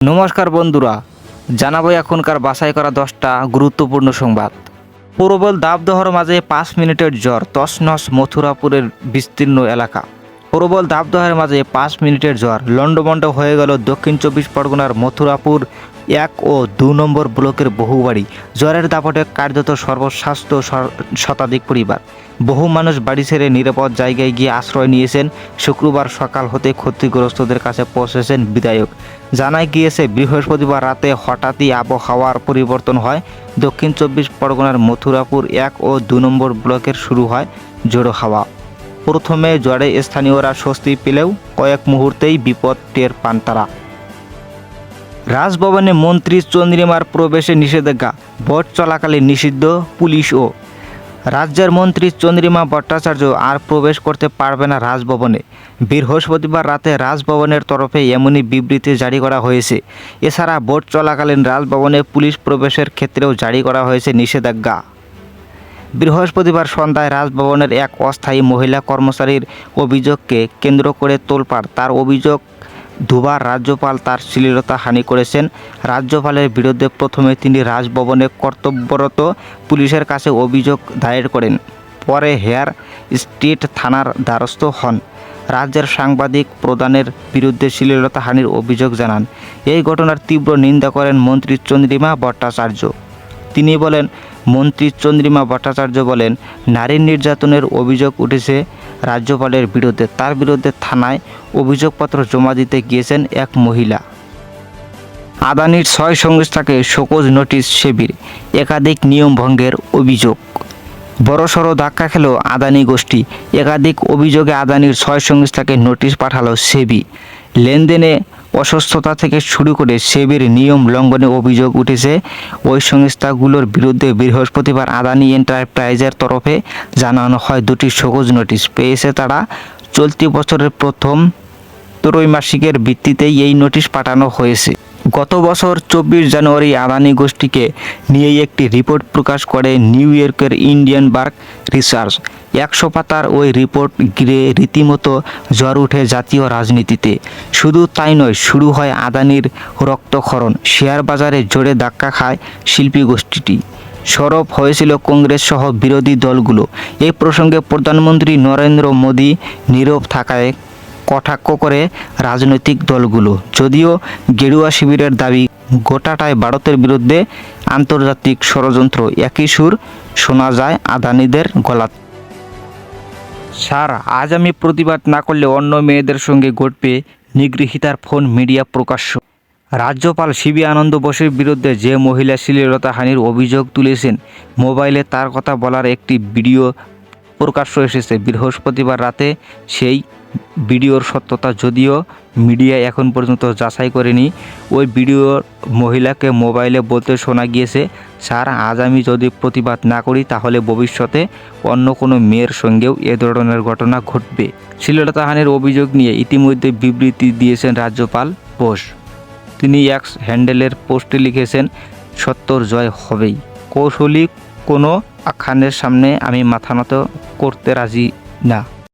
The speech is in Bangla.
নমস্কার বন্ধুরা, জানাবো এখনকার বাছাই করা 10টা গুরুত্বপূর্ণ সংবাদ। প্রবল দাবদাহর মাঝে 5 মিনিটের ঝড় তছনছ মথুরাপুরের বিস্তীর্ণ এলাকা। প্রবল দাবদাহের মাঝে 5 মিনিটের ঝড় লণ্ডভণ্ড হয়ে গেল দক্ষিণ 24 পরগনার মথুরাপুর 1 ও 2 নম্বর ব্লকের বহু বাড়ি। ঝড়ের দাপটে কার্যত সর্বস্বাস্থ্য শতাধিক পরিবার। বহু মানুষ বাড়ি ছেড়ে নিরাপদ জায়গায় গিয়ে আশ্রয় নিয়েছেন। শুক্রবার সকাল হতে ক্ষতিগ্রস্তদের কাছে পৌঁছেছেন বিধায়ক। জানা গিয়েছে, বৃহস্পতিবার রাতে হঠাৎই আবহাওয়ার পরিবর্তন হয়। দক্ষিণ 24 পরগনার মথুরাপুর 1 ও 2 নম্বর ব্লকের শুরু হয় ঝোড়ো হাওয়া। প্রথমে ঝড়ে স্থানীয়রা স্বস্তি পেলেও কয়েক মুহূর্তেই বিপদ টের পান তারা। রাজভবনে মন্ত্রী চন্দ্রিমার প্রবেশে নিষেধাজ্ঞা, ভোট চলাকালীন নিষিদ্ধ পুলিশ ও রাজ্যের মন্ত্রী চন্দ্রিমা ভট্টাচার্য আর প্রবেশ করতে পারবে না রাজভবনে। বৃহস্পতিবার রাতে রাজভবনের তরফে এমনই বিবৃতি জারি করা হয়েছে। এছাড়া ভোট চলাকালীন রাজভবনে পুলিশ প্রবেশের ক্ষেত্রেও জারি করা হয়েছে নিষেধাজ্ঞা। বৃহস্পতিবার সন্ধ্যায় রাজভবনের এক অস্থায়ী মহিলা কর্মচারীর অভিযোগকে কেন্দ্র করে তোলপাড়। তার অভিযোগ, দুবার রাজ্যপাল তার শ্লীলতাহানি করেছেন। রাজ্যপালের বিরুদ্ধে প্রথমে তিনি রাজভবনে কর্তব্যরত পুলিশের কাছে অভিযোগ দায়ের করেন, পরে হেয়ার স্ট্রিট থানার দ্বারস্থ হন। রাজ্যের সাংবাদিক প্রধানের বিরুদ্ধে শ্লীলতাহানির অভিযোগ জানান। এই ঘটনার তীব্র নিন্দা করেন মন্ত্রী চন্দ্রিমা ভট্টাচার্য। তিনি বলেন, মন্ত্রী চন্দ্রিমা ভট্টাচার্য বলেন, নারী নির্যাতনের অভিযোগ উঠেছে রাজ্যপালের বিরুদ্ধে। তার বিরুদ্ধে থানায় অভিযোগপত্র জমা দিতে গিয়েছেন এক মহিলা। আদানির 6 সংস্থাকে শোকজ নোটিশ সেবির, একাধিক নিয়ম ভঙ্গের অভিযোগ। বড়সড় ধাক্কা খেল আদানি গোষ্ঠী। একাধিক অভিযোগে আদানির 6 সংস্থাকে নোটিশ পাঠালো সেবি। লেনদেনে অসুস্থতা থেকে শুরু করে সেবির নিয়ম লঙ্ঘনে অভিযোগ উঠেছে ওই সংস্থাগুলোর বিরুদ্ধে। বৃহস্পতিবার আদানি এন্টারপ্রাইজের তরফে জানানো হয়, 2টি শোকজ নোটিশ পেয়েছে তারা। চলতি বছরের প্রথম ত্রৈমাসিকের ভিত্তিতেই এই নোটিশ পাঠানো হয়েছে। গত বছর 24 জানুয়ারি আদানি গোষ্ঠীকে নিয়ে একটি রিপোর্ট প্রকাশ করে নিউ ইয়র্কের ইন্ডিয়ান বার্গ রিসার্চ। 100 পাতার ওই রিপোর্ট ঘিরে রীতিমতো ঝড় ওঠে জাতীয় রাজনীতিতে। শুধু তাই নয়, শুরু হয় আদানির রক্তক্ষরণ। শেয়ার বাজারে জোরে ধাক্কা খায় শিল্পী গোষ্ঠীটি। সরব হয়েছিল কংগ্রেস সহ বিরোধী দলগুলো। এই প্রসঙ্গে প্রধানমন্ত্রী নরেন্দ্র মোদী নীরব থাকায় কটাক্ষ করে রাজনৈতিক দলগুলো। যদিও গেরুয়া শিবিরের দাবি, গোটাটাই ভারতের বিরুদ্ধে আন্তর্জাতিক ষড়যন্ত্র। একই সুর শোনা যায় আদানিদের গলাতে। স্যার, আজ আমি প্রতিবাদ না করলে অন্য মেয়েদের সঙ্গে ঘটবে নিগৃহীতার ফোন মিডিয়া প্রকাশ্য। রাজ্যপাল সিবি আনন্দ বোসের বিরুদ্ধে যে মহিলা শ্লীলতাহানির অভিযোগ তুলেছেন, মোবাইলে তার কথা বলার একটি ভিডিও প্রকাশ্য এসেছে বৃহস্পতিবার রাতে। সেই ভিডিওর সত্যতা যদিও মিডিয়া এখন পর্যন্ত যাচাই করেনি। ওই ভিডিওর মহিলাকে মোবাইলে বলতে শোনা গিয়েছে, স্যার, আজ আমি যদি প্রতিবাদ না করি তাহলে ভবিষ্যতে অন্য কোনো মেয়ের সঙ্গেও এ ধরনের ঘটনা ঘটবে। শ্লীলতাহানির অভিযোগ নিয়ে ইতিমধ্যে বিবৃতি দিয়েছেন রাজ্যপাল বোস। তিনি এক্স হ্যান্ডেলের পোস্টে লিখেছেন, সত্যর জয় হবেই। কৌশলী কোনো আখ্যানের সামনে আমি মাথা নত করতে রাজি না।